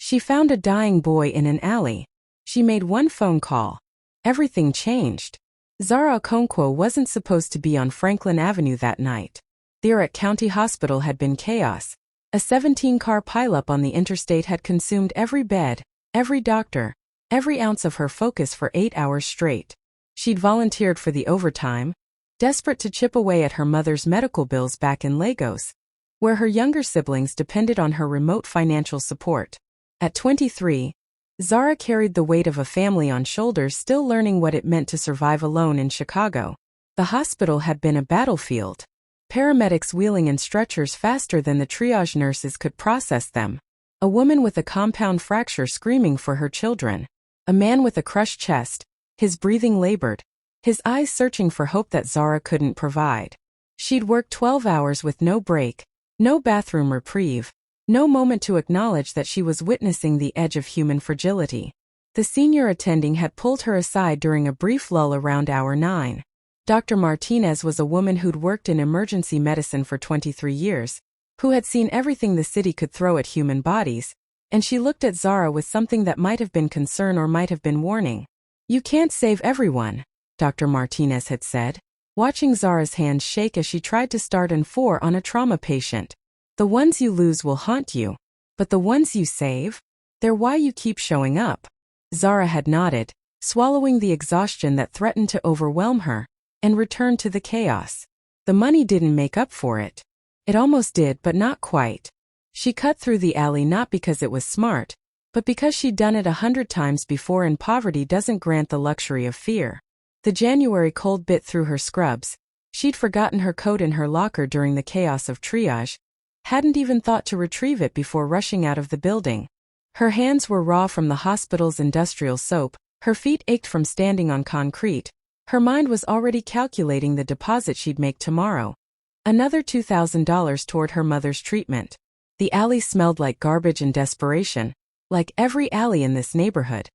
She found a dying boy in an alley. She made one phone call. Everything changed. Zara Okonkwo wasn't supposed to be on Franklin Avenue that night. There at County Hospital had been chaos. A 17-car pileup on the interstate had consumed every bed, every doctor, every ounce of her focus for 8 hours straight. She'd volunteered for the overtime, desperate to chip away at her mother's medical bills back in Lagos, where her younger siblings depended on her remote financial support. At 23, Zara carried the weight of a family on shoulders, still learning what it meant to survive alone in Chicago. The hospital had been a battlefield. Paramedics wheeling in stretchers faster than the triage nurses could process them. A woman with a compound fracture screaming for her children. A man with a crushed chest, his breathing labored, his eyes searching for hope that Zara couldn't provide. She'd worked 12 hours with no break, no bathroom reprieve, no moment to acknowledge that she was witnessing the edge of human fragility. The senior attending had pulled her aside during a brief lull around hour 9. Dr. Martinez was a woman who'd worked in emergency medicine for 23 years, who had seen everything the city could throw at human bodies, and she looked at Zara with something that might have been concern or might have been warning. "You can't save everyone," Dr. Martinez had said, watching Zara's hands shake as she tried to start an 4 on a trauma patient. "The ones you lose will haunt you, but the ones you save? They're why you keep showing up." Zara had nodded, swallowing the exhaustion that threatened to overwhelm her, and returned to the chaos. The money didn't make up for it. It almost did, but not quite. She cut through the alley not because it was smart, but because she'd done it 100 times before, and poverty doesn't grant the luxury of fear. The January cold bit through her scrubs. She'd forgotten her coat in her locker during the chaos of triage, hadn't even thought to retrieve it before rushing out of the building. Her hands were raw from the hospital's industrial soap, her feet ached from standing on concrete. Her mind was already calculating the deposit she'd make tomorrow. Another $2,000 toward her mother's treatment. The alley smelled like garbage and desperation, like every alley in this neighborhood.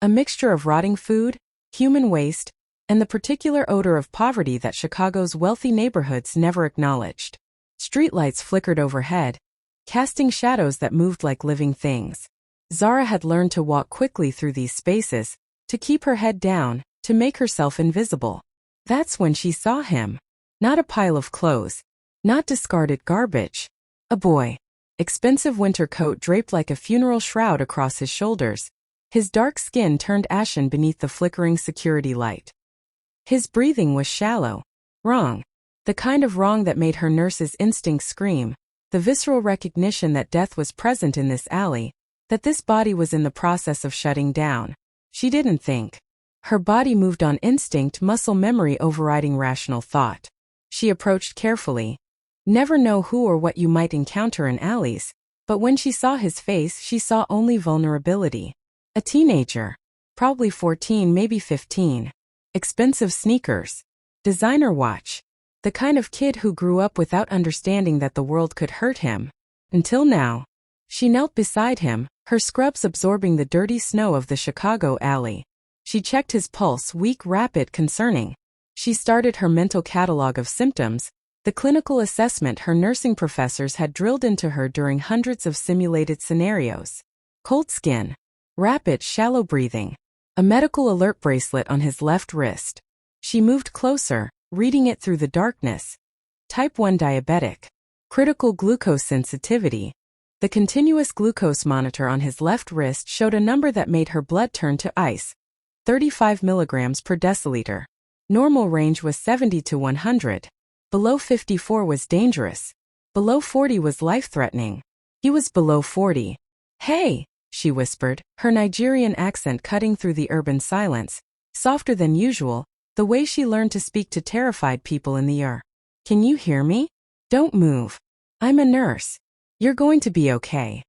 A mixture of rotting food, human waste, and the particular odor of poverty that Chicago's wealthy neighborhoods never acknowledged. Streetlights flickered overhead, casting shadows that moved like living things. Zara had learned to walk quickly through these spaces, to keep her head down, to make herself invisible. That's when she saw him. Not a pile of clothes, not discarded garbage. A boy. Expensive winter coat draped like a funeral shroud across his shoulders. His dark skin turned ashen beneath the flickering security light. His breathing was shallow. Wrong. The kind of wrong that made her nurse's instincts scream. The visceral recognition that death was present in this alley, that this body was in the process of shutting down. She didn't think. Her body moved on instinct, muscle memory overriding rational thought. She approached carefully. Never know who or what you might encounter in alleys, but when she saw his face, she saw only vulnerability. A teenager. Probably 14, maybe 15. Expensive sneakers. Designer watch. The kind of kid who grew up without understanding that the world could hurt him. Until now. She knelt beside him, her scrubs absorbing the dirty snow of the Chicago alley. She checked his pulse, weak, rapid, concerning. She started her mental catalog of symptoms, the clinical assessment her nursing professors had drilled into her during hundreds of simulated scenarios. Cold skin. Rapid, shallow breathing. A medical alert bracelet on his left wrist. She moved closer, reading it through the darkness. Type 1 diabetic. Critical glucose sensitivity. The continuous glucose monitor on his left wrist showed a number that made her blood turn to ice. 35 milligrams per deciliter. Normal range was 70 to 100. Below 54 was dangerous. Below 40 was life-threatening. He was below 40. "Hey," she whispered, her Nigerian accent cutting through the urban silence, softer than usual, the way she learned to speak to terrified people in the ER. "Can you hear me? Don't move. I'm a nurse. You're going to be okay."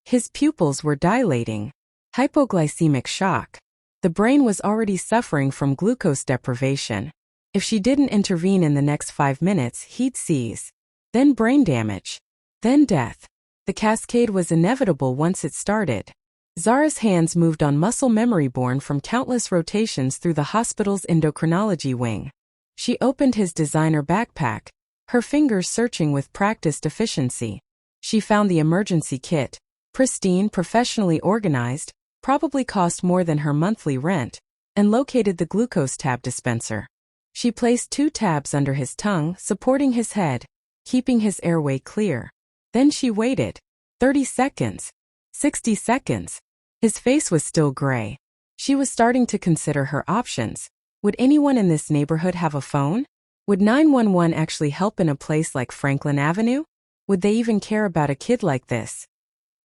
His pupils were dilating. Hypoglycemic shock. The brain was already suffering from glucose deprivation. If she didn't intervene in the next 5 minutes, he'd seize. Then brain damage. Then death. The cascade was inevitable once it started. Zara's hands moved on muscle memory born from countless rotations through the hospital's endocrinology wing. She opened his designer backpack, her fingers searching with practiced efficiency. She found the emergency kit, Pristine, professionally organized, probably cost more than her monthly rent, and located the glucose tab dispenser. She placed 2 tabs under his tongue, supporting his head, keeping his airway clear. Then she waited. 30 seconds. 60 seconds. His face was still gray. She was starting to consider her options. Would anyone in this neighborhood have a phone? Would 911 actually help in a place like Franklin Avenue? Would they even care about a kid like this?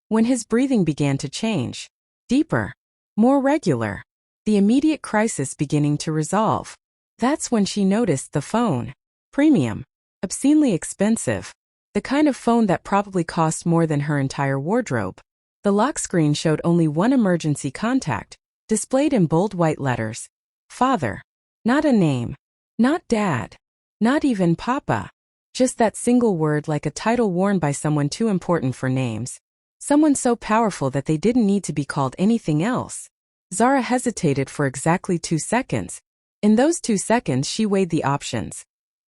When his breathing began to change, deeper, more regular, the immediate crisis beginning to resolve, that's when she noticed the phone. Premium. Obscenely expensive. The kind of phone that probably cost more than her entire wardrobe. The lock screen showed only one emergency contact, displayed in bold white letters. Father. Not a name. Not Dad. Not even Papa. Just that single word, like a title worn by someone too important for names. Someone so powerful that they didn't need to be called anything else. Zara hesitated for exactly 2 seconds. In those 2 seconds she weighed the options.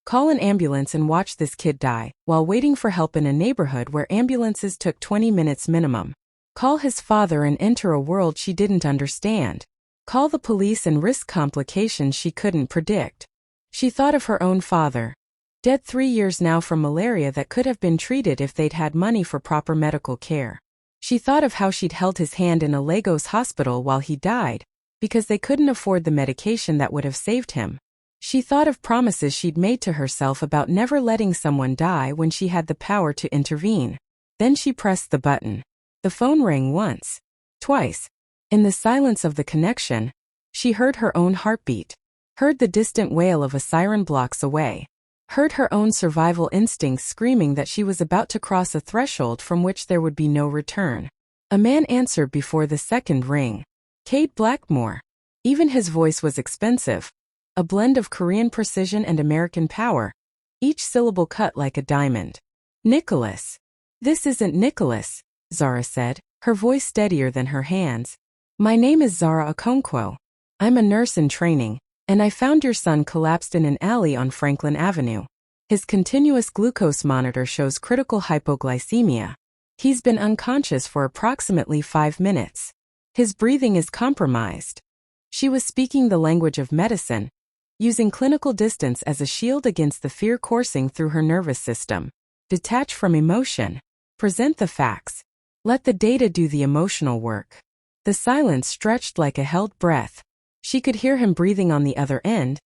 Call an ambulance and watch this kid die, while waiting for help in a neighborhood where ambulances took 20 minutes minimum. Call his father and enter a world she didn't understand. Call the police and risk complications she couldn't predict. She thought of her own father. Dead 3 years now from malaria that could have been treated if they'd had money for proper medical care. She thought of how she'd held his hand in a Lagos hospital while he died, because they couldn't afford the medication that would have saved him. She thought of promises she'd made to herself about never letting someone die when she had the power to intervene. Then she pressed the button. The phone rang once, twice. In the silence of the connection, she heard her own heartbeat, heard the distant wail of a siren blocks away, heard her own survival instincts screaming that she was about to cross a threshold from which there would be no return. A man answered before the second ring. Cade Blackmore. Even his voice was expensive. A blend of Korean precision and American power, each syllable cut like a diamond. Nicholas. This isn't Nicholas, Zara said, her voice steadier than her hands. My name is Zara Okonkwo. I'm a nurse in training, and I found your son collapsed in an alley on Franklin Avenue. His continuous glucose monitor shows critical hypoglycemia. He's been unconscious for approximately 5 minutes. His breathing is compromised. She was speaking the language of medicine, using clinical distance as a shield against the fear coursing through her nervous system. Detach from emotion. Present the facts. Let the data do the emotional work. The silence stretched like a held breath. She could hear him breathing on the other end,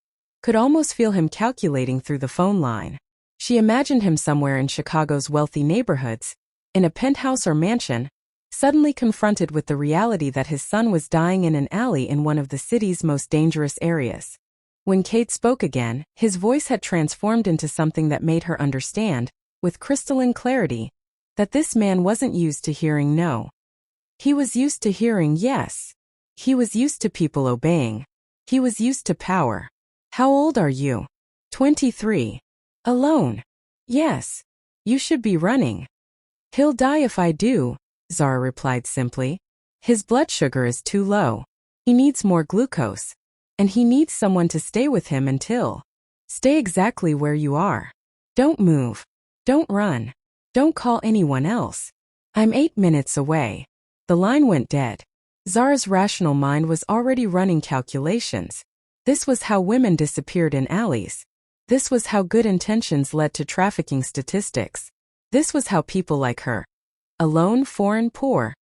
could almost feel him calculating through the phone line. She imagined him somewhere in Chicago's wealthy neighborhoods, in a penthouse or mansion, suddenly confronted with the reality that his son was dying in an alley in one of the city's most dangerous areas. When Cade spoke again, his voice had transformed into something that made her understand, with crystalline clarity, that this man wasn't used to hearing no. He was used to hearing yes. He was used to people obeying. He was used to power. How old are you? 23. Alone. Yes. You should be running. He'll die if I do, Zara replied simply. His blood sugar is too low. He needs more glucose. And he needs someone to stay with him until. Stay exactly where you are. Don't move. Don't run. Don't call anyone else. I'm 8 minutes away. The line went dead. Zara's rational mind was already running calculations. This was how women disappeared in alleys. This was how good intentions led to trafficking statistics. This was how people like her, alone, foreign, poor,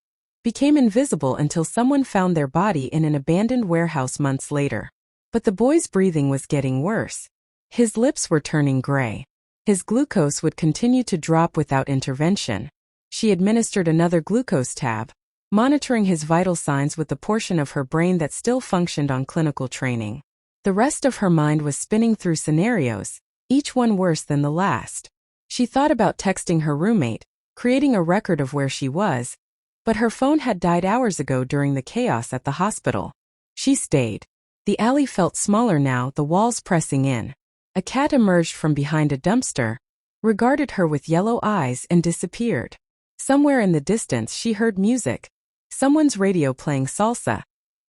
became invisible until someone found their body in an abandoned warehouse months later. But the boy's breathing was getting worse. His lips were turning gray. His glucose would continue to drop without intervention. She administered another glucose tab, monitoring his vital signs with the portion of her brain that still functioned on clinical training. The rest of her mind was spinning through scenarios, each one worse than the last. She thought about texting her roommate, creating a record of where she was, but her phone had died hours ago during the chaos at the hospital. She stayed. The alley felt smaller now, the walls pressing in. A cat emerged from behind a dumpster, regarded her with yellow eyes and disappeared. Somewhere in the distance she heard music. Someone's radio playing salsa.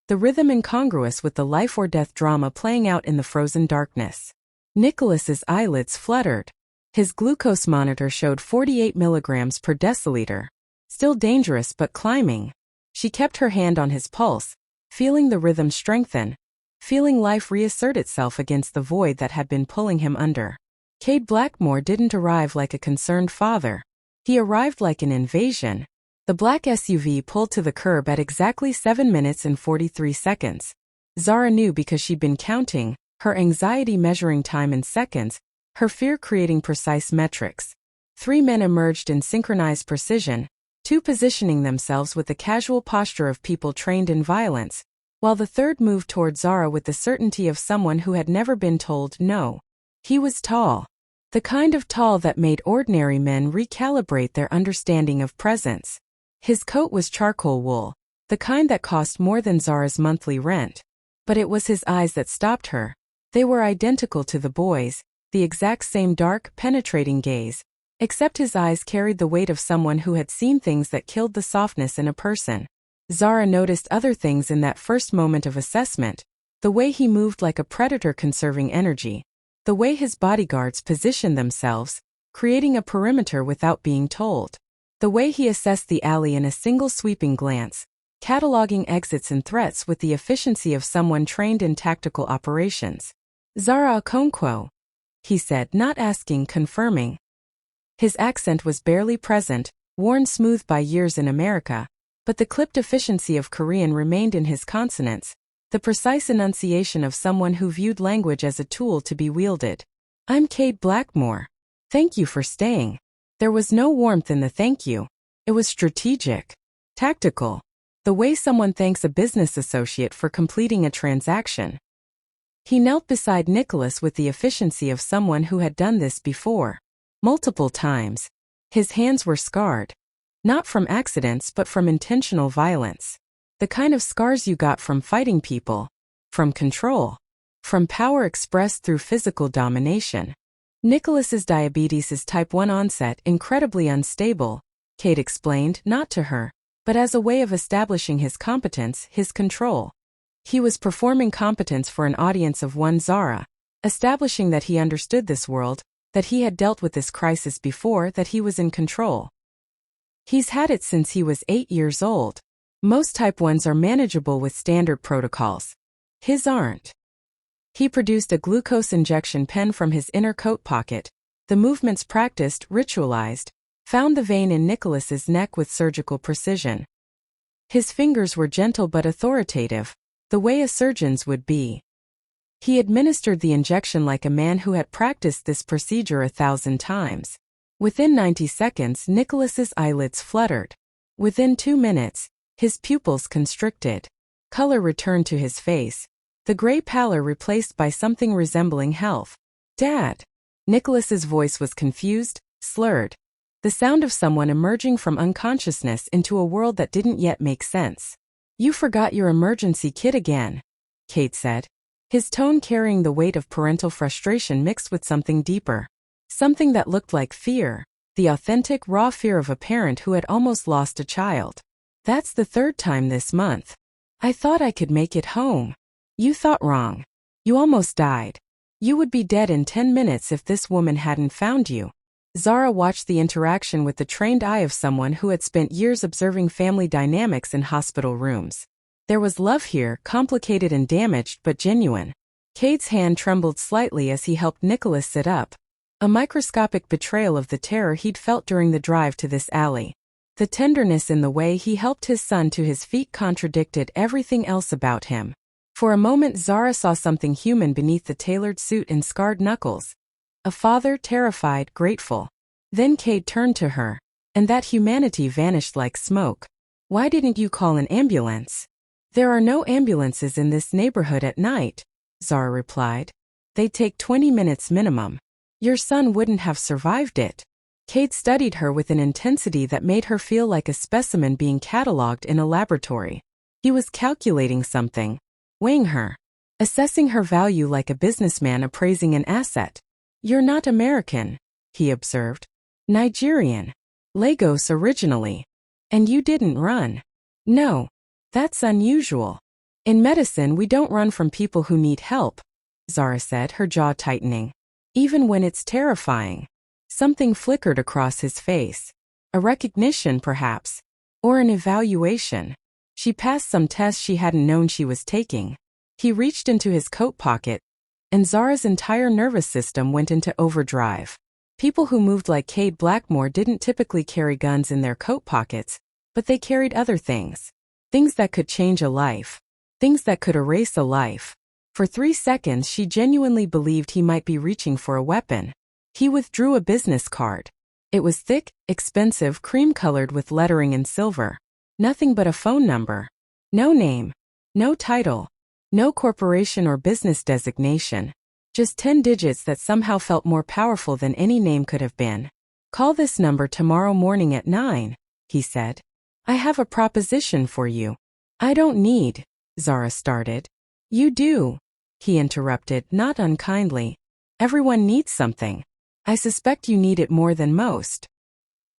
The rhythm incongruous with the life-or-death drama playing out in the frozen darkness. Nicholas's eyelids fluttered. His glucose monitor showed 48 milligrams per deciliter. Still dangerous but climbing. She kept her hand on his pulse, feeling the rhythm strengthen, feeling life reassert itself against the void that had been pulling him under. Cade Blackmore didn't arrive like a concerned father. He arrived like an invasion. The black SUV pulled to the curb at exactly 7 minutes and 43 seconds. Zara knew because she'd been counting, her anxiety measuring time in seconds, her fear creating precise metrics. 3 men emerged in synchronized precision, 2 positioning themselves with the casual posture of people trained in violence, while the third moved toward Zara with the certainty of someone who had never been told no. He was tall. The kind of tall that made ordinary men recalibrate their understanding of presence. His coat was charcoal wool, the kind that cost more than Zara's monthly rent. But it was his eyes that stopped her. They were identical to the boy's, the exact same dark, penetrating gaze, except his eyes carried the weight of someone who had seen things that killed the softness in a person. Zara noticed other things in that first moment of assessment, the way he moved like a predator conserving energy, the way his bodyguards positioned themselves, creating a perimeter without being told, the way he assessed the alley in a single sweeping glance, cataloging exits and threats with the efficiency of someone trained in tactical operations. Zara Okonkwo, he said, not asking, confirming. His accent was barely present, worn smooth by years in America, but the clipped efficiency of Korean remained in his consonants, the precise enunciation of someone who viewed language as a tool to be wielded. I'm Cade Blackmore. Thank you for staying. There was no warmth in the thank you. It was strategic, tactical, the way someone thanks a business associate for completing a transaction. He knelt beside Nicholas with the efficiency of someone who had done this before. Multiple times. His hands were scarred. Not from accidents but from intentional violence. The kind of scars you got from fighting people. From control. From power expressed through physical domination. Nicholas's diabetes is type 1 onset, incredibly unstable, Cade explained, not to her, but as a way of establishing his competence, his control. He was performing competence for an audience of one Zara, establishing that he understood this world, that he had dealt with this crisis before, that he was in control. He's had it since he was 8 years old. Most type 1s are manageable with standard protocols. His aren't. He produced a glucose injection pen from his inner coat pocket, the movements practiced, ritualized, found the vein in Nicholas's neck with surgical precision. His fingers were gentle but authoritative, the way a surgeon's would be. He administered the injection like a man who had practiced this procedure 1,000 times. Within 90 seconds, Nicholas's eyelids fluttered. Within 2 minutes, his pupils constricted. Color returned to his face, the gray pallor replaced by something resembling health. Dad. Nicholas's voice was confused, slurred. The sound of someone emerging from unconsciousness into a world that didn't yet make sense. You forgot your emergency kit again, Cade said, his tone carrying the weight of parental frustration mixed with something deeper. Something that looked like fear, the authentic, raw fear of a parent who had almost lost a child. That's the 3rd time this month. I thought I could make it home. You thought wrong. You almost died. You would be dead in 10 minutes if this woman hadn't found you. Zara watched the interaction with the trained eye of someone who had spent years observing family dynamics in hospital rooms. There was love here, complicated and damaged but genuine. Cade's hand trembled slightly as he helped Nicholas sit up. A microscopic betrayal of the terror he'd felt during the drive to this alley. The tenderness in the way he helped his son to his feet contradicted everything else about him. For a moment Zara saw something human beneath the tailored suit and scarred knuckles. A father, terrified, grateful. Then Cade turned to her, and that humanity vanished like smoke. Why didn't you call an ambulance? There are no ambulances in this neighborhood at night, Zara replied. They take 20 minutes minimum. Your son wouldn't have survived it. Cade studied her with an intensity that made her feel like a specimen being catalogued in a laboratory. He was calculating something, weighing her, assessing her value like a businessman appraising an asset. You're not American, he observed. Nigerian. Lagos originally. And you didn't run. No. That's unusual. In medicine we don't run from people who need help, Zara said, her jaw tightening. Even when it's terrifying. Something flickered across his face. A recognition, perhaps. Or an evaluation. She passed some tests she hadn't known she was taking. He reached into his coat pocket, and Zara's entire nervous system went into overdrive. People who moved like Cade Blackmore didn't typically carry guns in their coat pockets, but they carried other things. Things that could change a life. Things that could erase a life. For 3 seconds she genuinely believed he might be reaching for a weapon. He withdrew a business card. It was thick, expensive, cream-colored with lettering in silver. Nothing but a phone number. No name. No title. No corporation or business designation. Just 10 digits that somehow felt more powerful than any name could have been. "Call this number tomorrow morning at 9, he said. "I have a proposition for you." "I don't need," Zara started. "You do," he interrupted, not unkindly. "Everyone needs something. I suspect you need it more than most."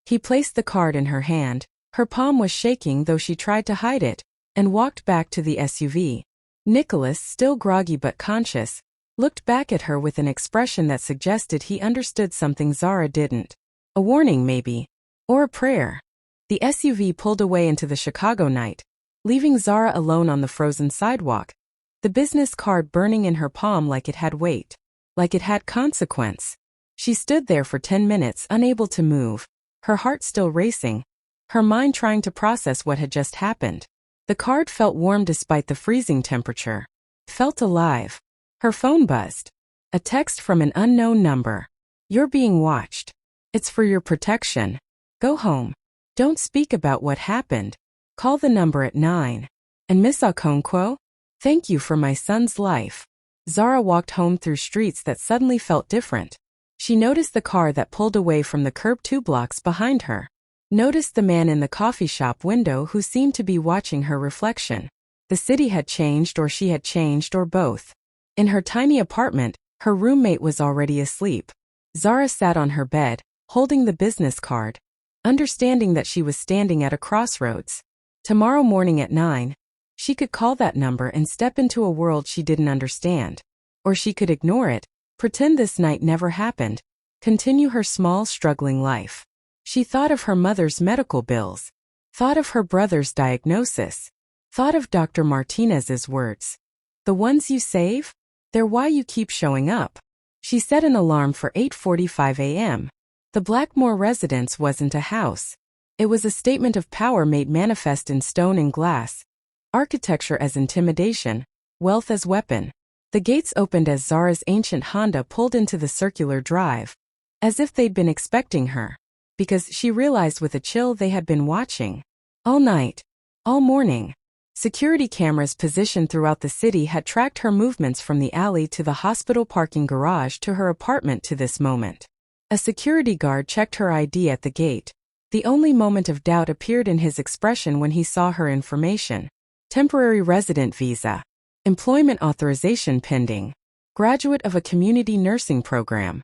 He placed the card in her hand. Her palm was shaking, though she tried to hide it, and walked back to the SUV. Nicholas, still groggy but conscious, looked back at her with an expression that suggested he understood something Zara didn't. A warning, maybe. Or a prayer. The SUV pulled away into the Chicago night, leaving Zara alone on the frozen sidewalk, the business card burning in her palm like it had weight, like it had consequence. She stood there for 10 minutes, unable to move, her heart still racing, her mind trying to process what had just happened. The card felt warm despite the freezing temperature. Felt alive. Her phone buzzed. A text from an unknown number. "You're being watched. It's for your protection. Go home. Don't speak about what happened. Call the number at 9. And Miss Okonkwo? Thank you for my son's life." Zara walked home through streets that suddenly felt different. She noticed the car that pulled away from the curb 2 blocks behind her. Noticed the man in the coffee shop window who seemed to be watching her reflection. The city had changed, or she had changed, or both. In her tiny apartment, her roommate was already asleep. Zara sat on her bed, holding the business card, understanding that she was standing at a crossroads. Tomorrow morning at 9, she could call that number and step into a world she didn't understand. Or she could ignore it, pretend this night never happened, continue her small, struggling life. She thought of her mother's medical bills, thought of her brother's diagnosis, thought of Dr. Martinez's words. "The ones you save? They're why you keep showing up." She set an alarm for 8:45 a.m. The Blackmore residence wasn't a house. It was a statement of power made manifest in stone and glass. Architecture as intimidation, wealth as weapon. The gates opened as Zara's ancient Honda pulled into the circular drive, as if they'd been expecting her. Because she realized with a chill they had been watching. All night. All morning. Security cameras positioned throughout the city had tracked her movements from the alley to the hospital parking garage to her apartment to this moment. A security guard checked her ID at the gate. The only moment of doubt appeared in his expression when he saw her information. Temporary resident visa. Employment authorization pending. Graduate of a community nursing program.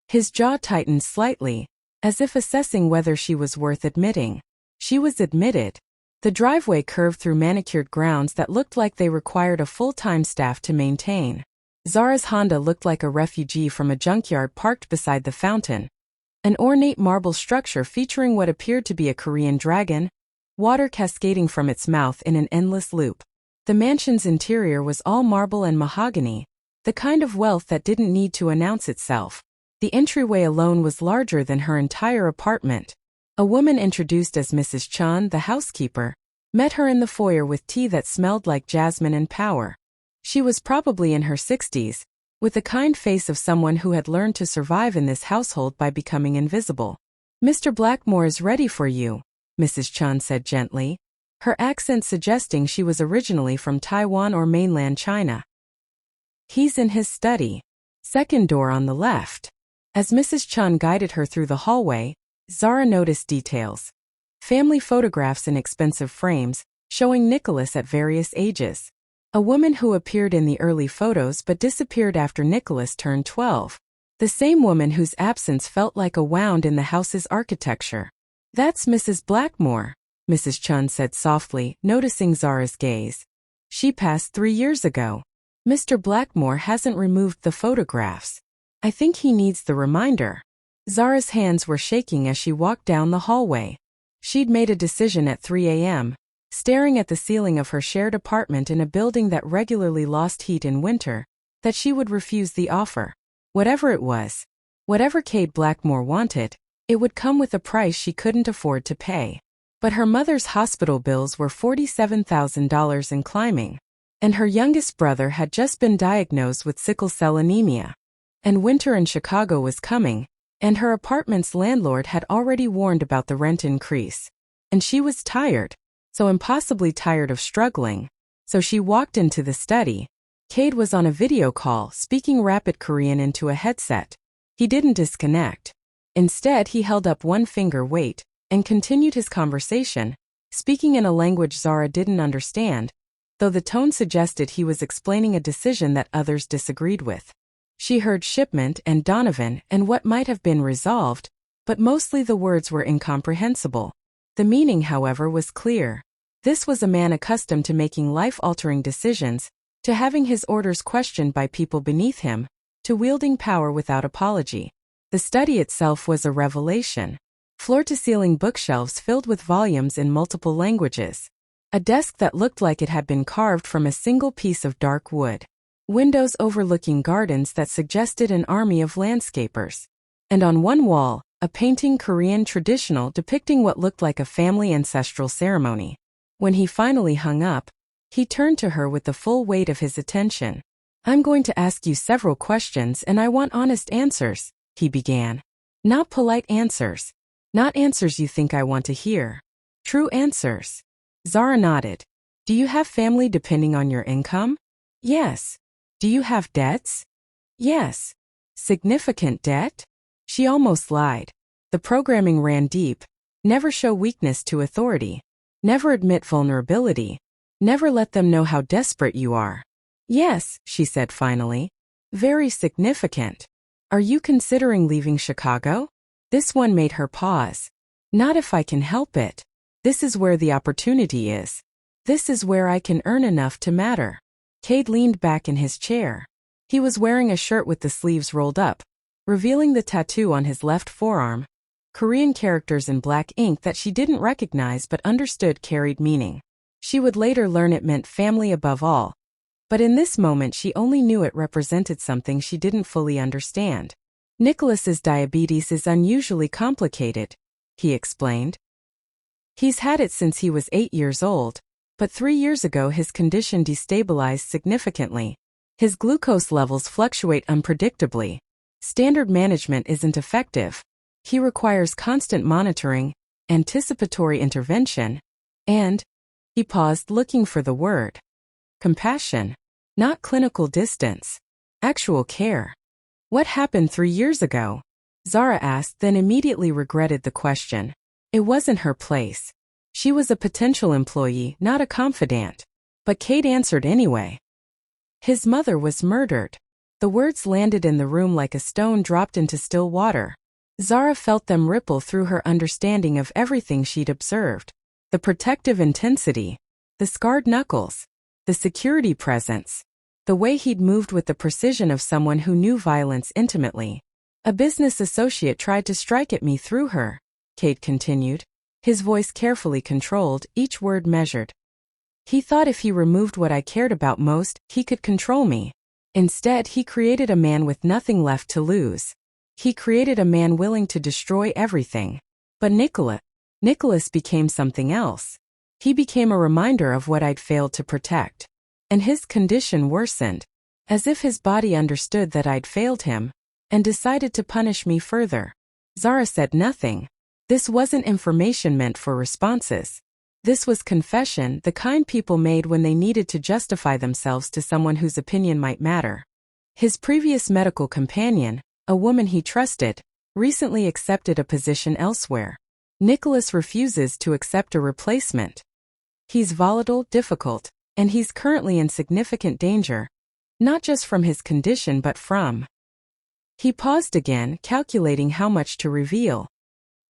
His jaw tightened slightly, as if assessing whether she was worth admitting. She was admitted. The driveway curved through manicured grounds that looked like they required a full-time staff to maintain. Zara's Honda looked like a refugee from a junkyard parked beside the fountain. An ornate marble structure featuring what appeared to be a Korean dragon, water cascading from its mouth in an endless loop. The mansion's interior was all marble and mahogany, the kind of wealth that didn't need to announce itself. The entryway alone was larger than her entire apartment. A woman introduced as Mrs. Chun, the housekeeper, met her in the foyer with tea that smelled like jasmine and power. She was probably in her 60s, with the kind face of someone who had learned to survive in this household by becoming invisible. "Mr. Blackmore is ready for you," Mrs. Chun said gently, her accent suggesting she was originally from Taiwan or mainland China. "He's in his study. Second door on the left." As Mrs. Chun guided her through the hallway, Zara noticed details. Family photographs in expensive frames, showing Nicholas at various ages. A woman who appeared in the early photos but disappeared after Nicholas turned 12. The same woman whose absence felt like a wound in the house's architecture. "That's Mrs. Blackmore," Mrs. Chun said softly, noticing Zara's gaze. "She passed 3 years ago. Mr. Blackmore hasn't removed the photographs. I think he needs the reminder." Zara's hands were shaking as she walked down the hallway. She'd made a decision at 3 a.m., staring at the ceiling of her shared apartment in a building that regularly lost heat in winter, that she would refuse the offer. Whatever it was, whatever Kate Blackmore wanted, it would come with a price she couldn't afford to pay. But her mother's hospital bills were $47,000 and climbing, and her youngest brother had just been diagnosed with sickle cell anemia. And winter in Chicago was coming, and her apartment's landlord had already warned about the rent increase. And she was tired, so impossibly tired of struggling. So she walked into the study. Cade was on a video call, speaking rapid Korean into a headset. He didn't disconnect. Instead, he held up one finger, wait, and continued his conversation, speaking in a language Zara didn't understand, though the tone suggested he was explaining a decision that others disagreed with. She heard shipment and Donovan and what might have been resolved, but mostly the words were incomprehensible. The meaning, however, was clear. This was a man accustomed to making life-altering decisions, to having his orders questioned by people beneath him, to wielding power without apology. The study itself was a revelation. Floor-to-ceiling bookshelves filled with volumes in multiple languages. A desk that looked like it had been carved from a single piece of dark wood. Windows overlooking gardens that suggested an army of landscapers. And on one wall, a painting Korean traditional depicting what looked like a family ancestral ceremony. When he finally hung up, he turned to her with the full weight of his attention. "I'm going to ask you several questions and I want honest answers," he began. "Not polite answers. Not answers you think I want to hear. True answers." Zara nodded. "Do you have family depending on your income?" "Yes." "Do you have debts?" "Yes." "Significant debt?" She almost lied. The programming ran deep. Never show weakness to authority. Never admit vulnerability. Never let them know how desperate you are. "Yes," she said finally. "Very significant. Are you considering leaving Chicago?" This one made her pause. "Not if I can help it. This is where the opportunity is. This is where I can earn enough to matter." Cade leaned back in his chair. He was wearing a shirt with the sleeves rolled up, revealing the tattoo on his left forearm. Korean characters in black ink that she didn't recognize but understood carried meaning. She would later learn it meant family above all. But in this moment she only knew it represented something she didn't fully understand. "Nicholas's diabetes is unusually complicated," he explained. "He's had it since he was 8 years old, but 3 years ago his condition destabilized significantly. His glucose levels fluctuate unpredictably. Standard management isn't effective. He requires constant monitoring, anticipatory intervention, and," he paused looking for the word, "compassion. Not clinical distance. Actual care." "What happened 3 years ago?" Zara asked, then immediately regretted the question. It wasn't her place. She was a potential employee, not a confidant. But Kate answered anyway. "His mother was murdered." The words landed in the room like a stone dropped into still water. Zara felt them ripple through her understanding of everything she'd observed. The protective intensity, the scarred knuckles, the security presence, the way he'd moved with the precision of someone who knew violence intimately. "A business associate tried to strike at me through her," Kate continued, his voice carefully controlled, each word measured. "He thought if he removed what I cared about most, he could control me. Instead, he created a man with nothing left to lose. He created a man willing to destroy everything. But Nicholas became something else. He became a reminder of what I'd failed to protect. And his condition worsened, as if his body understood that I'd failed him, and decided to punish me further." Zara said nothing. This wasn't information meant for responses. This was confession, the kind people made when they needed to justify themselves to someone whose opinion might matter. His previous medical companion, a woman he trusted, recently accepted a position elsewhere. Nicholas refuses to accept a replacement. He's volatile, difficult, and he's currently in significant danger, not just from his condition but from. He paused again, calculating how much to reveal.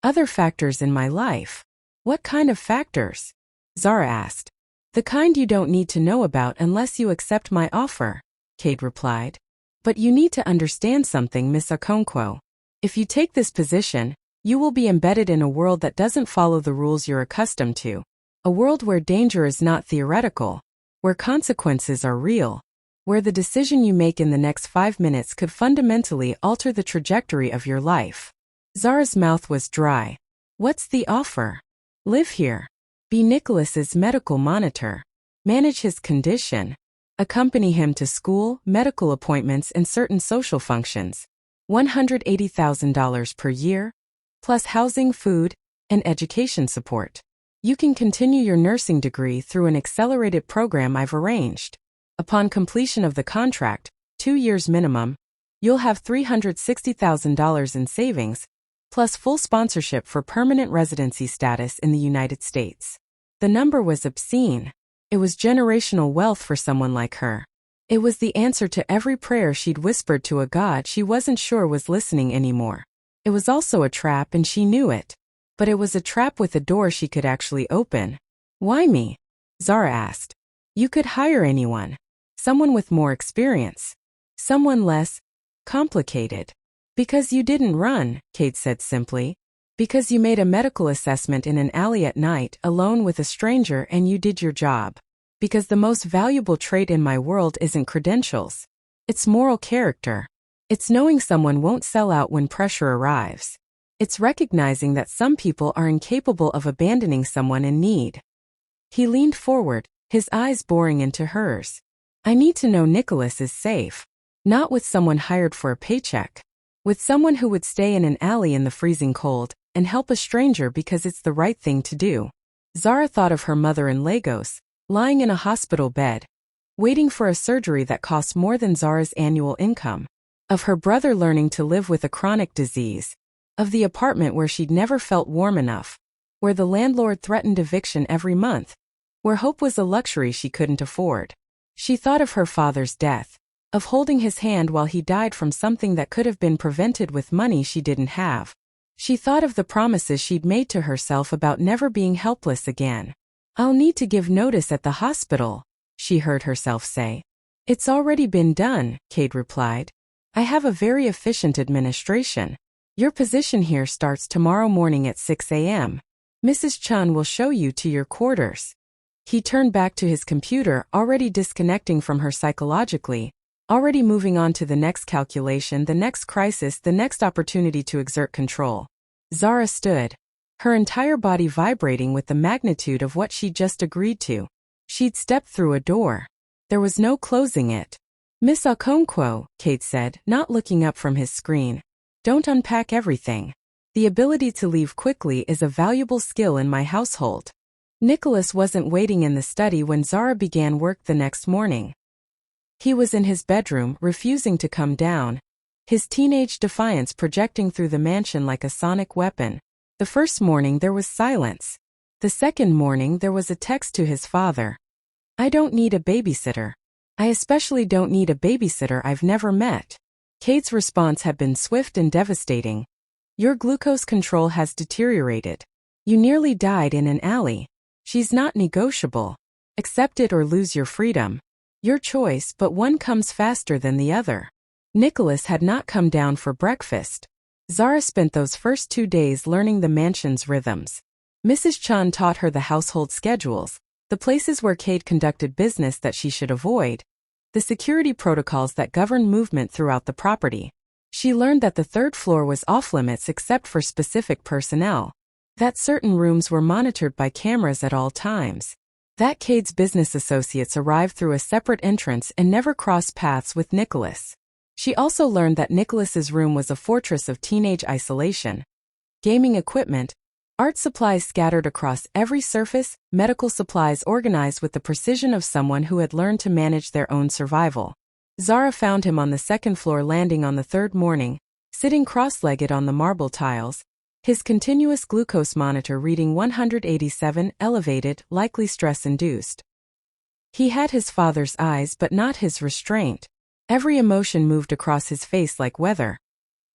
"Other factors in my life." "What kind of factors?" Zara asked. "The kind you don't need to know about unless you accept my offer," Kate replied. "But you need to understand something, Miss Okonkwo. If you take this position, you will be embedded in a world that doesn't follow the rules you're accustomed to. A world where danger is not theoretical, where consequences are real, where the decision you make in the next 5 minutes could fundamentally alter the trajectory of your life. Zara's mouth was dry. What's the offer? Live here. Be Nicholas's medical monitor. Manage his condition. Accompany him to school, medical appointments, and certain social functions. $180,000 per year, plus housing, food, and education support. You can continue your nursing degree through an accelerated program I've arranged. Upon completion of the contract, 2 years minimum, you'll have $360,000 in savings, plus full sponsorship for permanent residency status in the United States. The number was obscene. It was generational wealth for someone like her. It was the answer to every prayer she'd whispered to a God she wasn't sure was listening anymore. It was also a trap, and she knew it. But it was a trap with a door she could actually open. Why me? Zara asked. You could hire anyone. Someone with more experience. Someone less complicated. Because you didn't run, Kate said simply. Because you made a medical assessment in an alley at night, alone with a stranger, and you did your job. Because the most valuable trait in my world isn't credentials. It's moral character. It's knowing someone won't sell out when pressure arrives. It's recognizing that some people are incapable of abandoning someone in need. He leaned forward, his eyes boring into hers. I need to know Nicholas is safe. Not with someone hired for a paycheck. With someone who would stay in an alley in the freezing cold and help a stranger because it's the right thing to do. Zara thought of her mother in Lagos, lying in a hospital bed, waiting for a surgery that cost more than Zara's annual income. Of her brother learning to live with a chronic disease. Of the apartment where she'd never felt warm enough. Where the landlord threatened eviction every month. Where hope was a luxury she couldn't afford. She thought of her father's death. Of holding his hand while he died from something that could have been prevented with money she didn't have. She thought of the promises she'd made to herself about never being helpless again. I'll need to give notice at the hospital, she heard herself say. It's already been done, Kate replied. I have a very efficient administration. Your position here starts tomorrow morning at 6 a.m. Mrs. Chun will show you to your quarters. He turned back to his computer, already disconnecting from her psychologically, already moving on to the next calculation, the next crisis, the next opportunity to exert control. Zara stood, her entire body vibrating with the magnitude of what she'd just agreed to. She'd stepped through a door. There was no closing it. Miss Okonkwo, Kate said, not looking up from his screen. Don't unpack everything. The ability to leave quickly is a valuable skill in my household. Nicholas wasn't waiting in the study when Zara began work the next morning. He was in his bedroom, refusing to come down, his teenage defiance projecting through the mansion like a sonic weapon. The first morning there was silence. The second morning there was a text to his father. I don't need a babysitter. I especially don't need a babysitter I've never met. Kate's response had been swift and devastating. Your glucose control has deteriorated. You nearly died in an alley. She's not negotiable. Accept it or lose your freedom. Your choice, but one comes faster than the other. Nicholas had not come down for breakfast. Zara spent those first 2 days learning the mansion's rhythms. Mrs. Chun taught her the household schedules, the places where Kate conducted business that she should avoid, the security protocols that govern movement throughout the property. She learned that the third floor was off-limits except for specific personnel, that certain rooms were monitored by cameras at all times, that Kate's business associates arrived through a separate entrance and never crossed paths with Nicholas. She also learned that Nicholas's room was a fortress of teenage isolation. Gaming equipment, art supplies scattered across every surface, medical supplies organized with the precision of someone who had learned to manage their own survival. Zara found him on the second floor landing on the third morning, sitting cross-legged on the marble tiles, his continuous glucose monitor reading 187, elevated, likely stress-induced. He had his father's eyes but not his restraint. Every emotion moved across his face like weather.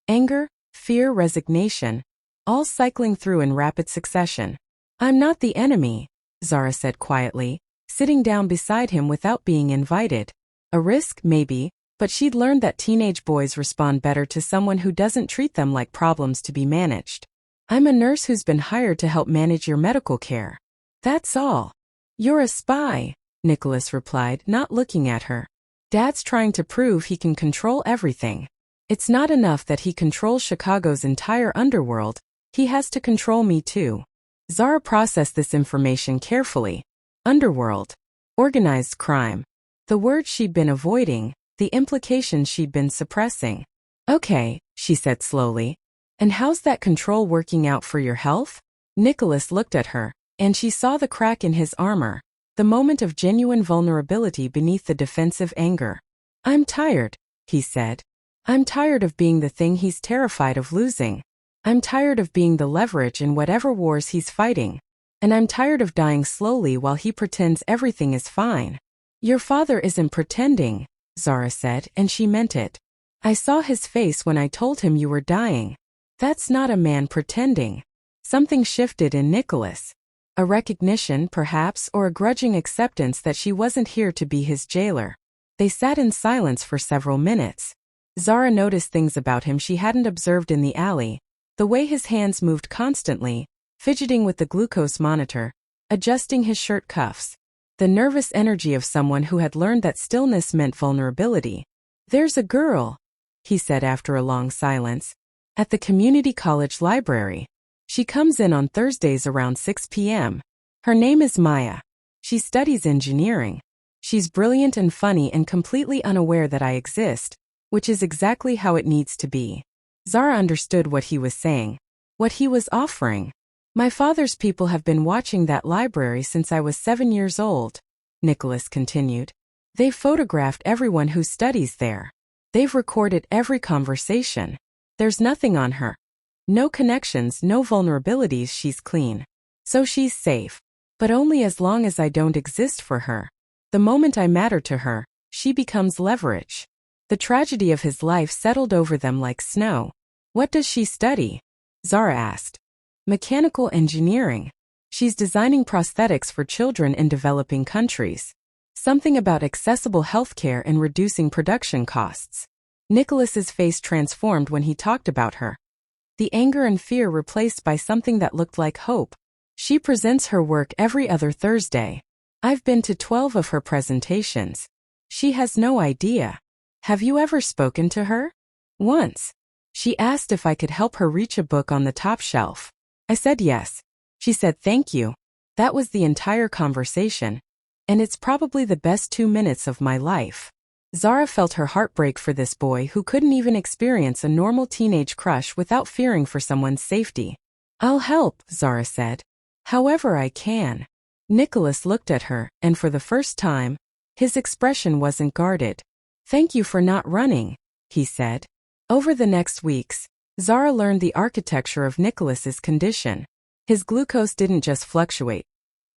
Anger, fear, resignation, all cycling through in rapid succession. I'm not the enemy, Zara said quietly, sitting down beside him without being invited. A risk, maybe, But she'd learned that teenage boys respond better to someone who doesn't treat them like problems to be managed. I'm a nurse who's been hired to help manage your medical care. That's all. You're a spy, Nicholas replied, not looking at her. Dad's trying to prove he can control everything. It's not enough that he controls Chicago's entire underworld, he has to control me too. Zara processed this information carefully. Underworld. Organized crime. The word she'd been avoiding, the implications she'd been suppressing. Okay, she said slowly. And how's that control working out for your health? Nicholas looked at her, and she saw the crack in his armor, the moment of genuine vulnerability beneath the defensive anger. I'm tired, he said. I'm tired of being the thing he's terrified of losing. I'm tired of being the leverage in whatever wars he's fighting. And I'm tired of dying slowly while he pretends everything is fine. Your father isn't pretending, Zara said, and she meant it. I saw his face when I told him you were dying. That's not a man pretending. Something shifted in Nicholas. A recognition, perhaps, or a grudging acceptance that she wasn't here to be his jailer. They sat in silence for several minutes. Zara noticed things about him she hadn't observed in the alley. The way his hands moved constantly, fidgeting with the glucose monitor, adjusting his shirt cuffs. The nervous energy of someone who had learned that stillness meant vulnerability. There's a girl, he said after a long silence, at the community college library. She comes in on Thursdays around 6 p.m. Her name is Maya. She studies engineering. She's brilliant and funny and completely unaware that I exist, which is exactly how it needs to be. Zara understood what he was saying, what he was offering. My father's people have been watching that library since I was 7 years old, Nicholas continued. They've photographed everyone who studies there. They've recorded every conversation. There's nothing on her. No connections, no vulnerabilities, she's clean. So she's safe. But only as long as I don't exist for her. The moment I matter to her, she becomes leverage. The tragedy of his life settled over them like snow. What does she study? Zara asked. Mechanical engineering. She's designing prosthetics for children in developing countries. Something about accessible healthcare and reducing production costs. Nicholas's face transformed when he talked about her. The anger and fear replaced by something that looked like hope. She presents her work every other Thursday. I've been to 12 of her presentations. She has no idea. Have you ever spoken to her? Once. She asked if I could help her reach a book on the top shelf. I said yes. She said thank you. That was the entire conversation. And it's probably the best 2 minutes of my life. Zara felt her heart break for this boy who couldn't even experience a normal teenage crush without fearing for someone's safety. I'll help, Zara said. However I can. Nicholas looked at her, and for the first time, his expression wasn't guarded. Thank you for not running, he said. Over the next weeks, Zara learned the architecture of Nicholas's condition. His glucose didn't just fluctuate.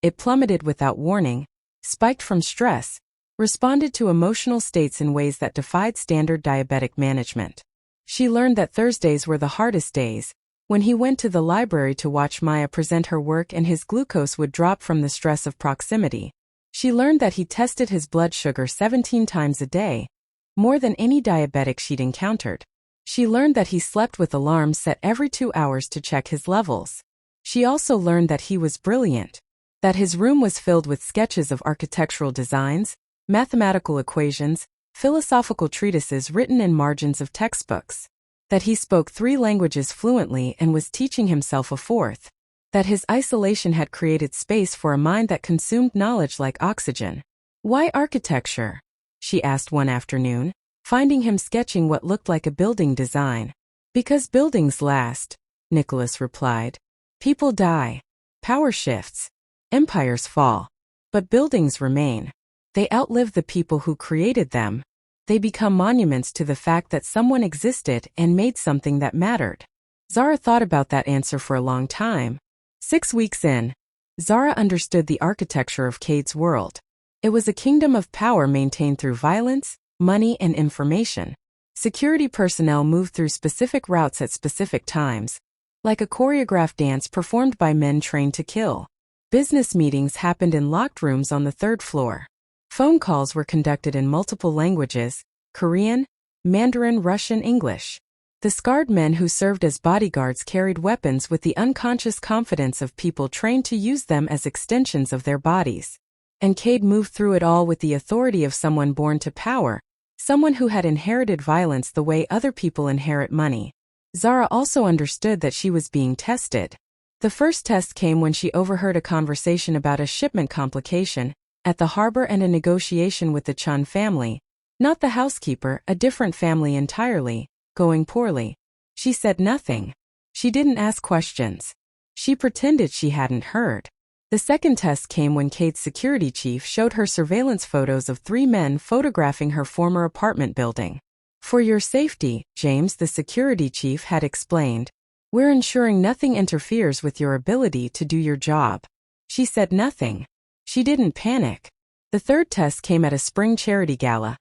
It plummeted without warning, spiked from stress, responded to emotional states in ways that defied standard diabetic management. She learned that Thursdays were the hardest days, when he went to the library to watch Maya present her work and his glucose would drop from the stress of proximity. She learned that he tested his blood sugar 17 times a day, more than any diabetic she'd encountered. She learned that he slept with alarms set every 2 hours to check his levels. She also learned that he was brilliant, that his room was filled with sketches of architectural designs, mathematical equations, philosophical treatises written in margins of textbooks, that he spoke 3 languages fluently and was teaching himself a 4th, that his isolation had created space for a mind that consumed knowledge like oxygen. Why architecture? She asked one afternoon, finding him sketching what looked like a building design. Because buildings last, Nicholas replied. People die. Power shifts. Empires fall. But buildings remain. They outlive the people who created them. They become monuments to the fact that someone existed and made something that mattered. Zara thought about that answer for a long time. 6 weeks in, Zara understood the architecture of Cade's world. It was a kingdom of power maintained through violence, money, and information. Security personnel moved through specific routes at specific times, like a choreographed dance performed by men trained to kill. Business meetings happened in locked rooms on the 3rd floor. Phone calls were conducted in multiple languages, Korean, Mandarin, Russian, English. The scarred men who served as bodyguards carried weapons with the unconscious confidence of people trained to use them as extensions of their bodies. And Cade moved through it all with the authority of someone born to power, someone who had inherited violence the way other people inherit money. Zara also understood that she was being tested. The first test came when she overheard a conversation about a shipment complication at the harbor and a negotiation with the Chun family, not the housekeeper, a different family entirely, going poorly. She said nothing. She didn't ask questions. She pretended she hadn't heard. The second test came when Cade's security chief showed her surveillance photos of 3 men photographing her former apartment building. For your safety, James, the security chief had explained, we're ensuring nothing interferes with your ability to do your job. She said nothing. She didn't panic. The third test came at a spring charity gala,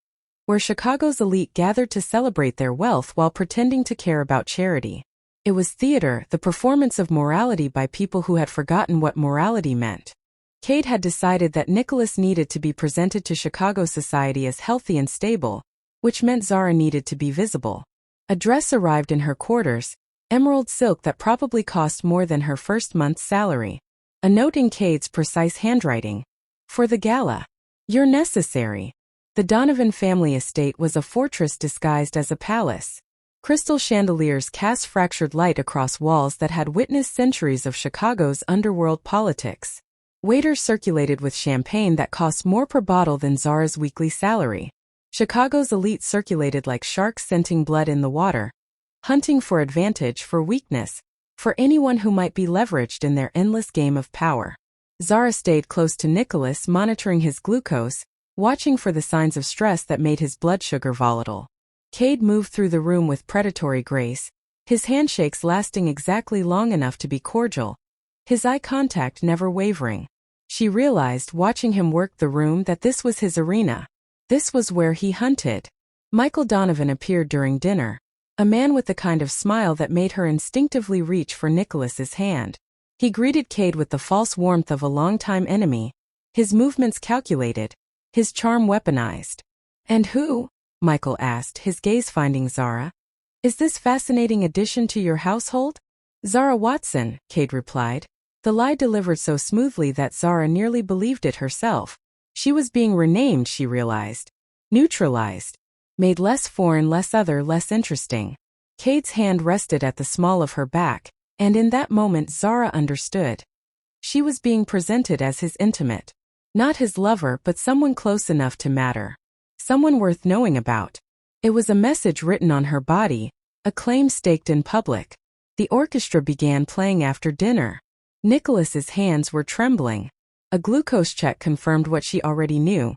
where Chicago's elite gathered to celebrate their wealth while pretending to care about charity. It was theater, the performance of morality by people who had forgotten what morality meant. Cade had decided that Nicholas needed to be presented to Chicago society as healthy and stable, which meant Zara needed to be visible. A dress arrived in her quarters, emerald silk that probably cost more than her first month's salary. A note in Cade's precise handwriting. For the gala. You're necessary. The Donovan family estate was a fortress disguised as a palace. Crystal chandeliers cast fractured light across walls that had witnessed centuries of Chicago's underworld politics. Waiters circulated with champagne that cost more per bottle than Zara's weekly salary. Chicago's elite circulated like sharks scenting blood in the water, hunting for advantage, for weakness, for anyone who might be leveraged in their endless game of power. Zara stayed close to Nicholas, monitoring his glucose, watching for the signs of stress that made his blood sugar volatile. Cade moved through the room with predatory grace, his handshakes lasting exactly long enough to be cordial, his eye contact never wavering. She realized, watching him work the room, that this was his arena. This was where he hunted. Michael Donovan appeared during dinner, a man with the kind of smile that made her instinctively reach for Nicholas's hand. He greeted Cade with the false warmth of a longtime enemy, his movements calculated, his charm weaponized. And who? Michael asked, his gaze finding Zara. Is this fascinating addition to your household? Zara Watson, Cade replied. The lie delivered so smoothly that Zara nearly believed it herself. She was being renamed, she realized. Neutralized. Made less foreign, less other, less interesting. Cade's hand rested at the small of her back, and in that moment Zara understood. She was being presented as his intimate. Not his lover, but someone close enough to matter. Someone worth knowing about. It was a message written on her body, a claim staked in public. The orchestra began playing after dinner. Nicholas's hands were trembling. A glucose check confirmed what she already knew.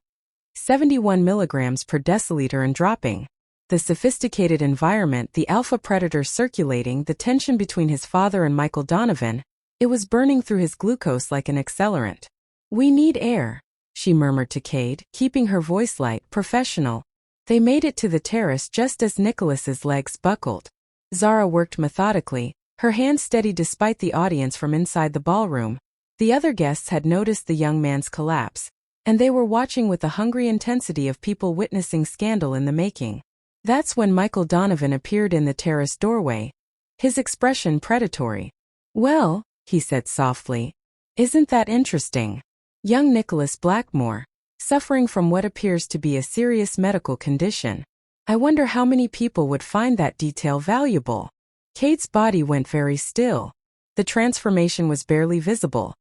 71 milligrams per deciliter and dropping. The sophisticated environment, the alpha predator circulating, the tension between his father and Michael Donovan, it was burning through his glucose like an accelerant. We need air, she murmured to Cade, keeping her voice light, professional. They made it to the terrace just as Nicholas's legs buckled. Zara worked methodically, her hands steady despite the audience from inside the ballroom. The other guests had noticed the young man's collapse, and they were watching with the hungry intensity of people witnessing scandal in the making. That's when Michael Donovan appeared in the terrace doorway, his expression predatory. Well, he said softly, isn't that interesting? Young Nicholas Blackmore, suffering from what appears to be a serious medical condition. I wonder how many people would find that detail valuable. Cade's body went very still. The transformation was barely visible.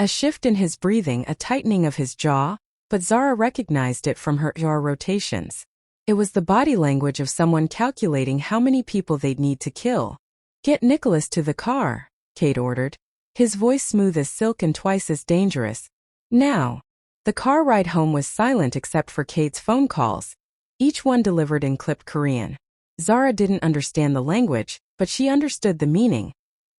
A shift in his breathing, a tightening of his jaw, but Zara recognized it from her jaw rotations. It was the body language of someone calculating how many people they'd need to kill. Get Nicholas to the car, Cade ordered, his voice smooth as silk and twice as dangerous. Now. The car ride home was silent except for Cade's phone calls, each one delivered in clipped Korean. Zara didn't understand the language, but she understood the meaning.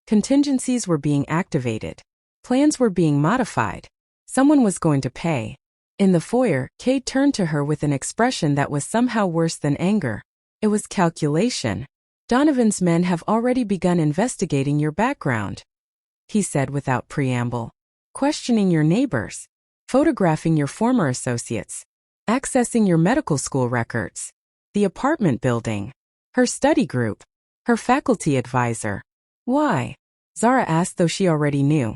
Contingencies were being activated. Plans were being modified. Someone was going to pay. In the foyer, Cade turned to her with an expression that was somehow worse than anger. It was calculation. Donovan's men have already begun investigating your background, he said without preamble. Questioning your neighbors. Photographing your former associates. Accessing your medical school records. the apartment building, her study group, her faculty advisor. Why? Zara asked, though she already knew.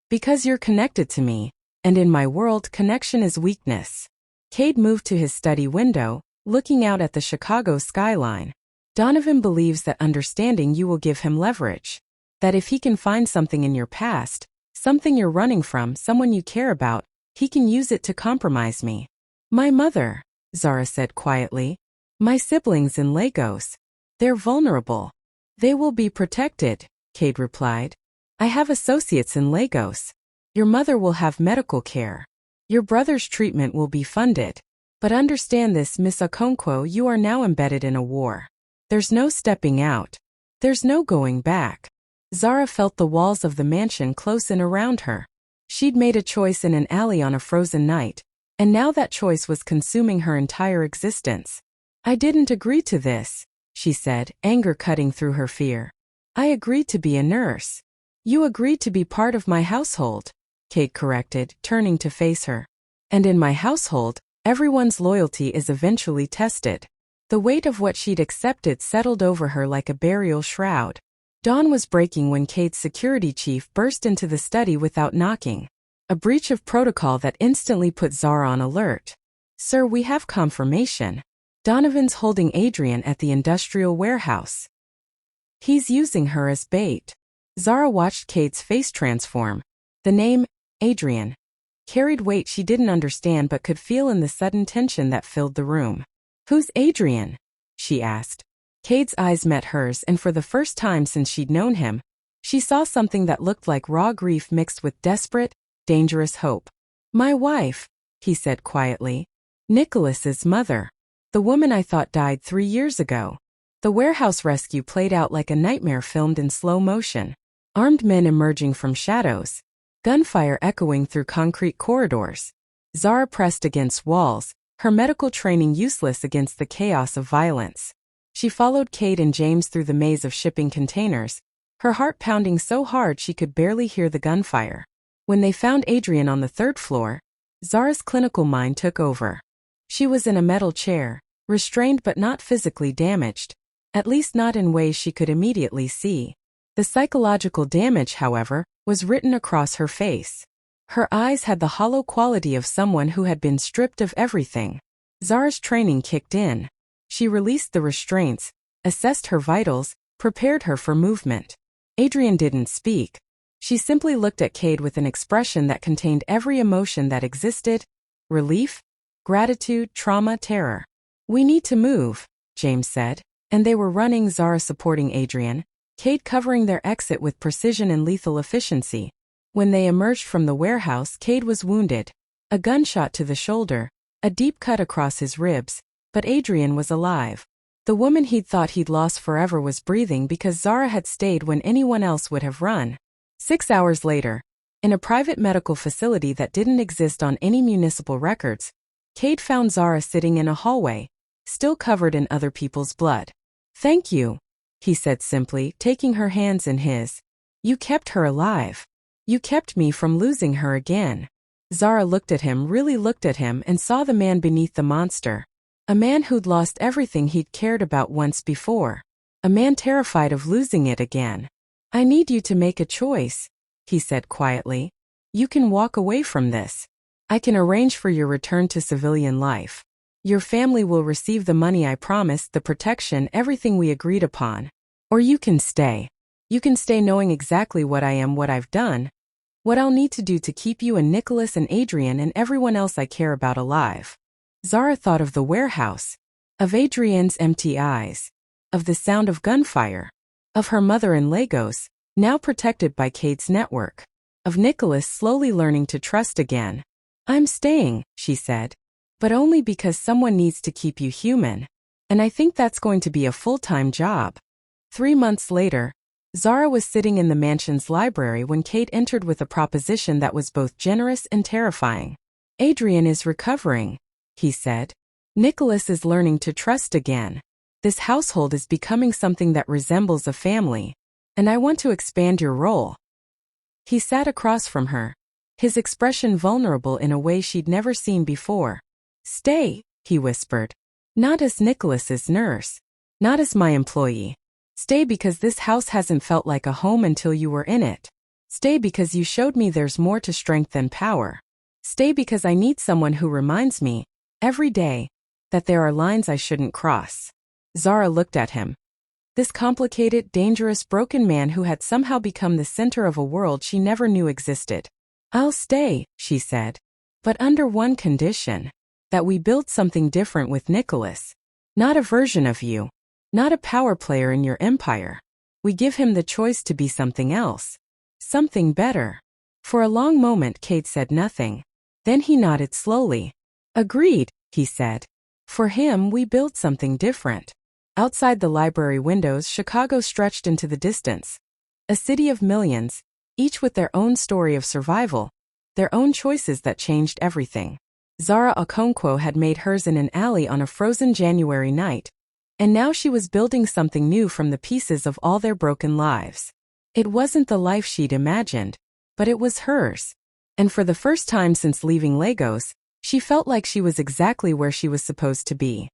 Because you're connected to me, and in my world, connection is weakness. Cade moved to his study window, looking out at the Chicago skyline. Donovan believes that understanding you will give him leverage. That if he can find something in your past, something you're running from, someone you care about, he can use it to compromise me. My mother, Zara said quietly. My siblings in Lagos. They're vulnerable. They will be protected, Cade replied. I have associates in Lagos. Your mother will have medical care. Your brother's treatment will be funded. But understand this, Miss Okonkwo, you are now embedded in a war. There's no stepping out. There's no going back. Zara felt the walls of the mansion close in around her. She'd made a choice in an alley on a frozen night, and now that choice was consuming her entire existence. I didn't agree to this, she said, anger cutting through her fear. I agreed to be a nurse. You agreed to be part of my household, Cade corrected, turning to face her. And in my household, everyone's loyalty is eventually tested. The weight of what she'd accepted settled over her like a burial shroud. Dawn was breaking when Cade's security chief burst into the study without knocking. A breach of protocol that instantly put Zara on alert. Sir, we have confirmation. Donovan's holding Adrian at the industrial warehouse. He's using her as bait. Zara watched Cade's face transform. The name, Adrian, carried weight she didn't understand but could feel in the sudden tension that filled the room. Who's Adrian? She asked. Cade's eyes met hers, and for the first time since she'd known him, she saw something that looked like raw grief mixed with desperate, dangerous hope. My wife, he said quietly. Nicholas's mother. The woman I thought died 3 years ago. The warehouse rescue played out like a nightmare filmed in slow motion. Armed men emerging from shadows. Gunfire echoing through concrete corridors. Zara pressed against walls, her medical training useless against the chaos of violence. She followed Cade and James through the maze of shipping containers, her heart pounding so hard she could barely hear the gunfire. When they found Adrian on the 3rd floor, Zara's clinical mind took over. She was in a metal chair, restrained but not physically damaged, at least not in ways she could immediately see. The psychological damage, however, was written across her face. Her eyes had the hollow quality of someone who had been stripped of everything. Zara's training kicked in. She released the restraints, assessed her vitals, prepared her for movement. Adrian didn't speak. She simply looked at Cade with an expression that contained every emotion that existed: relief, gratitude, trauma, terror. We need to move, James said, and they were running, Zara supporting Adrian, Cade covering their exit with precision and lethal efficiency. When they emerged from the warehouse, Cade was wounded. A gunshot to the shoulder, a deep cut across his ribs, but Adrian was alive. The woman he'd thought he'd lost forever was breathing because Zara had stayed when anyone else would have run. 6 hours later, in a private medical facility that didn't exist on any municipal records, Cade found Zara sitting in a hallway, still covered in other people's blood. Thank you, he said simply, taking her hands in his. You kept her alive. You kept me from losing her again. Zara looked at him, really looked at him, and saw the man beneath the monster. A man who'd lost everything he'd cared about once before. A man terrified of losing it again. I need you to make a choice, he said quietly. You can walk away from this. I can arrange for your return to civilian life. Your family will receive the money I promised, the protection, everything we agreed upon. Or you can stay. You can stay knowing exactly what I am, what I've done, what I'll need to do to keep you and Nicholas and Adrian and everyone else I care about alive. Zara thought of the warehouse, of Adrian's empty eyes, of the sound of gunfire, of her mother in Lagos, now protected by Cade's network, of Nicholas slowly learning to trust again. I'm staying, she said, but only because someone needs to keep you human. And I think that's going to be a full-time job. 3 months later, Zara was sitting in the mansion's library when Cade entered with a proposition that was both generous and terrifying. Adrian is recovering, he said. Nicholas is learning to trust again. This household is becoming something that resembles a family, and I want to expand your role. He sat across from her, his expression vulnerable in a way she'd never seen before. Stay, he whispered. Not as Nicholas's nurse. Not as my employee. Stay because this house hasn't felt like a home until you were in it. Stay because you showed me there's more to strength than power. Stay because I need someone who reminds me, every day, that there are lines I shouldn't cross. Zara looked at him. This complicated, dangerous, broken man who had somehow become the center of a world she never knew existed. I'll stay, she said. But under one condition. That we build something different with Nicholas. Not a version of you. Not a power player in your empire. We give him the choice to be something else. Something better. For a long moment Kate said nothing. Then he nodded slowly. Agreed, he said. For him we build something different. Outside the library windows Chicago stretched into the distance. A city of millions, each with their own story of survival. Their own choices that changed everything. Zara Okonkwo had made hers in an alley on a frozen January night. And now she was building something new from the pieces of all their broken lives. It wasn't the life she'd imagined, but it was hers. And for the first time since leaving Lagos, she felt like she was exactly where she was supposed to be.